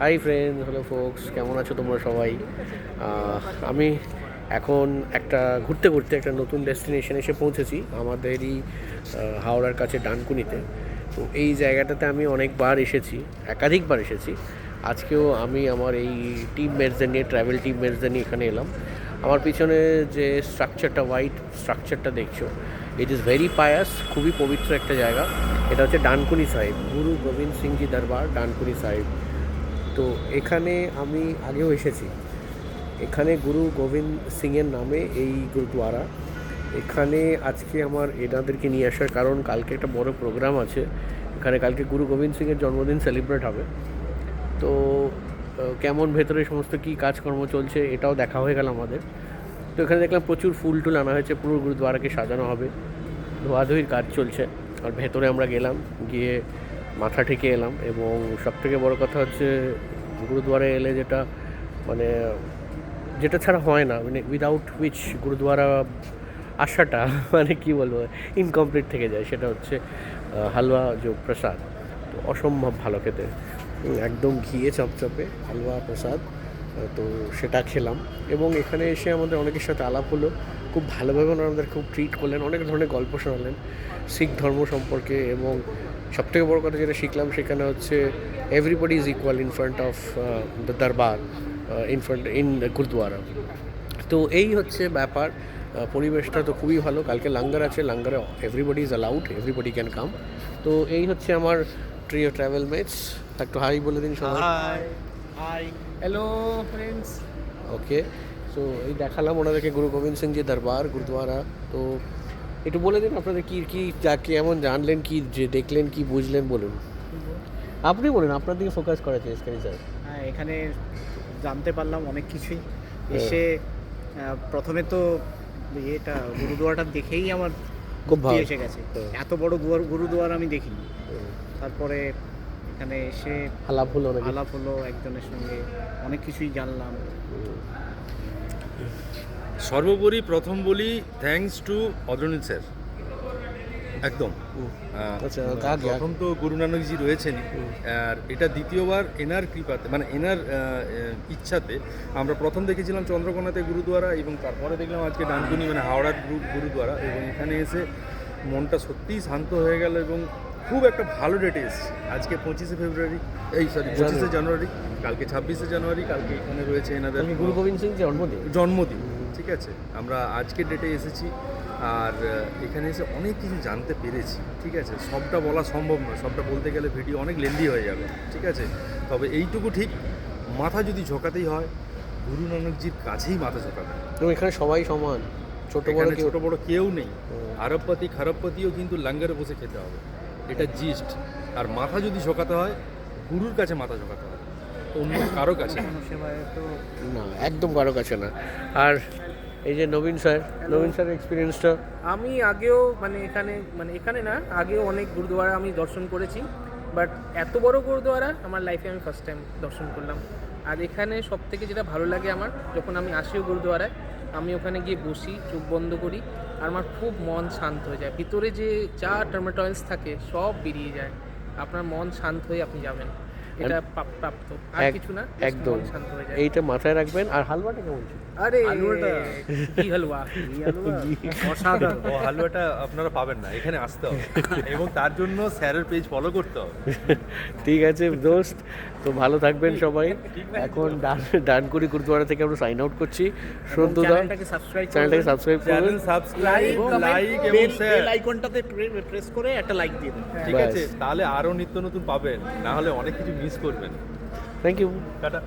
Hi friend, hello folks, কেমন আছো তোমরা সবাই? আমি এখন ঘুরতে ঘুরতে একটা নতুন ডেস্টিনেশন এসে পৌঁছেছি আমাদেরই হাওড়ার কাছে ডানকুনিতে। তো এই জায়গাটাতে আমি অনেকবার এসেছি, একাধিকবার এসেছি। আজকেও আমি আমার এই টিম মেটসদের নিয়ে, ট্রাভেল টিম মেটসদের নিয়ে এখানে এলাম। আমার পিছনে যে স্ট্রাকচারটা, হোয়াইট স্ট্রাকচারটা দেখছো, ইট ইজ ভেরি পায়াস, খুবই পবিত্র একটা জায়গা। এটা হচ্ছে ডানকুনি সাহিব, গুরু গোবিন্দ সিংজি দরবার ডানকুনি সাহিব। তো এখানে আমি আগেও এসেছি। এখানে গুরু গোবিন্দ সিংয়ের নামে এই গুরুদুয়ারা। এখানে আজকে আমার এনাদেরকে নিয়ে আসার কারণ, কালকে একটা বড় প্রোগ্রাম আছে এখানে। কালকে গুরু গোবিন্দ সিংয়ের জন্মদিন সেলিব্রেট হবে। তো কেমন ভেতরে সমস্ত কী কাজকর্ম চলছে এটাও দেখা হয়ে গেল আমাদের। তো এখানে দেখলাম প্রচুর ফুল টুল আনা হয়েছে, পুরো গুরুদুয়ারাকে সাজানো হবে, ধোয়াধুয়ির কাজ চলছে। আর ভেতরে আমরা গেলাম, গিয়ে মাথা ঠেকে এলাম। এবং সবথেকে বড় কথা হচ্ছে, গুরুদুয়ারায় এলে মানে যেটা ছাড়া হয় না, মানে উইদাউট হুইচ গুরুদুয়ারা আসাটা মানে কী বলবো, ইনকমপ্লিট থেকে যায়, সেটা হচ্ছে হালুয়া যে প্রসাদ। তো অসম্ভব ভালো খেতে, একদম ঘিয়ে চপচপে হালুয়া প্রসাদ। তো সেটা খেলাম। এবং এখানে এসে আমাদের অনেকের সাথে আলাপ হলো, খুব ভালোভাবে ওনারা আমাদের খুব ট্রিট করলেন, অনেক ধরনের গল্প শোনালেন শিখ ধর্ম সম্পর্কে। এবং সবথেকে বড় কথা যেটা শিখলাম সেখানে হচ্ছে, everybody is equal in front of the দরবার, ইন গুরুদুয়ারা। তো এই হচ্ছে ব্যাপার। পরিবেশটা তো খুবই ভালো। কালকে লাঙ্গার আছে, লাঙ্গারে everybody is allowed, everybody can come. তো এই হচ্ছে আমার ট্রিও ট্রাভেল মেটস। একটু হাই বলে দিন সবাই। Hi hi hello friends. Okay, so এই দেখালাম ওনাদেরকে গুরু গোবিন্দ সিং জি দরবার গুরুদুয়ারা। তো একটু বলে দিন আপনাদের কেমন জানলেন, কি যে দেখলেন, কি বুঝলেন, বলুন। আপনি বলুন, আপনার দিকে ফোকাস করা চেষ্টা করি স্যার। হ্যাঁ, এখানে জানতে পারলাম অনেক কিছুই। এসে প্রথমে তো এটা গুরুদুয়ারাটা দেখেই আমার খুব ভালো এসে গেছে। এত বড় গুরুদুয়ারা আমি দেখিনি। তারপরে এখানে এসে আলাপ হলো একজনের সঙ্গে, অনেক কিছুই জানলাম। সর্বোপরি প্রথম বলি থ্যাঙ্কস টু অদ্রনীল স্যার, একদম। আচ্ছা, প্রথম তো গুরু নানকজি রয়েছেন, আর এটা দ্বিতীয়বার এনার কৃপাতে, মানে এনার ইচ্ছাতে আমরা প্রথম দেখেছিলাম চন্দ্রকোনাতে গুরুদুয়ারা, এবং তারপরে দেখলাম আজকে ডানকুনি মানে হাওড়ার গুরুদুয়ারা। এবং এখানে এসে মনটা সত্যিই শান্ত হয়ে গেল, এবং খুব একটা ভালো ডেটে এসেছি। আজকে 25 জানুয়ারি, কালকে 26 জানুয়ারি, কালকে এখানে রয়েছে এনাদের গুরু গোবিন্দ সিং জন্মদিন। ঠিক আছে, আমরা আজকে ডেটে এসেছি, আর এখানে এসে অনেক কিছু জানতে পেরেছি। ঠিক আছে, সবটা বলা সম্ভব নয়, সবটা বলতে গেলে ভিডিও অনেক লেন্দি হয়ে যাবে। ঠিক আছে, তবে এইটুকু ঠিক, মাথা যদি ঝোঁকাতেই হয়, গুরু নানকজির কাছেই মাথা ঝোঁকাতে হয়। এবং এখানে সবাই সমান, ছোট বড় কেউ নেই। আরবপতি খারবপতিও কিন্তু লাঙ্গারে বসে খেতে হবে, এটা জিস্ট। আর মাথা যদি ঝোঁকাতে হয়, গুরুর কাছে মাথা ঝোঁকাতে হবে, অন্য কারো কাছে না। না, একদম কারো কাছে না। আর এই যে নবীন স্যারের এক্সপিরিয়েন্সটা। আমি আগেও এখানে না, আগেও অনেক গুরুদুয়ারা আমি দর্শন করেছি, বাট এত বড় গুরুদুয়ারা আমার লাইফে আমি ফার্স্ট টাইম দর্শন করলাম। আর এখানে সব থেকে যেটা ভালো লাগে আমার, যখন আমি আসিও গুরুদুয়ারায়, আমি ওখানে গিয়ে বসি, চোখ বন্ধ করি, আর আমার খুব মন শান্ত হয়ে যায়। ভিতরে যে যা টার্মাটয়েলস থাকে সব বেরিয়ে যায়, আপনার মন শান্ত হয়ে আপনি যাবেন। এটা প্রাপ্ত, আর কিছু না, একদম মন শান্ত হয়ে যায়। এইটা মাথায় রাখবেন। আর হালুয়াটা কেমন ছিল? আরে হালুয়াটা কি হালুয়া, অসাধারণ। ও হালুয়াটা আপনারা পাবেন না, এখানে আসতে হবে এবং তার জন্য স্যারের পেজ ফলো করতে হবে। ঠিক আছে দোস্ত, তো ভালো থাকবেন সবাই। এখন ডানকুনি গুরুদুয়ারা থেকে আমরা সাইন আউট করছি। সন্তুদা, চ্যানেলটাকে সাবস্ক্রাইব করুন, সাবস্ক্রাইব, লাইক এবং শেয়ার, বেল আইকনটাতে প্রেস করে একটা লাইক দিয়ে দিন। ঠিক আছে, তাহলে আরো নিত্য নতুন পাবেন, না হলে অনেক কিছু মিস করবেন। Thank you. টাটা।